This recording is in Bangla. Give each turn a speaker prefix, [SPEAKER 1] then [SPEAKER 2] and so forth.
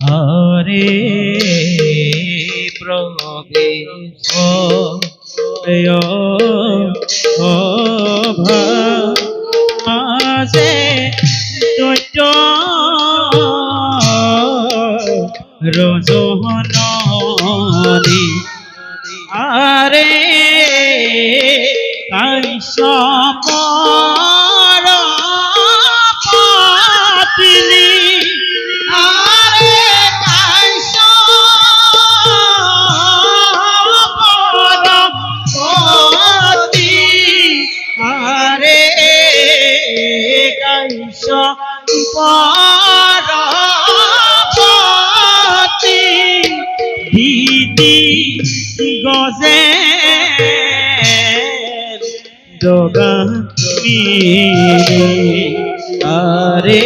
[SPEAKER 1] হরে প্রবেশ ভাজে দৈত্য রজনী আরে কাইসপর পাতিনি আরে কাইসপর পাতি আরে কাইসপর পাতি দিদি গজে দোগানি আরে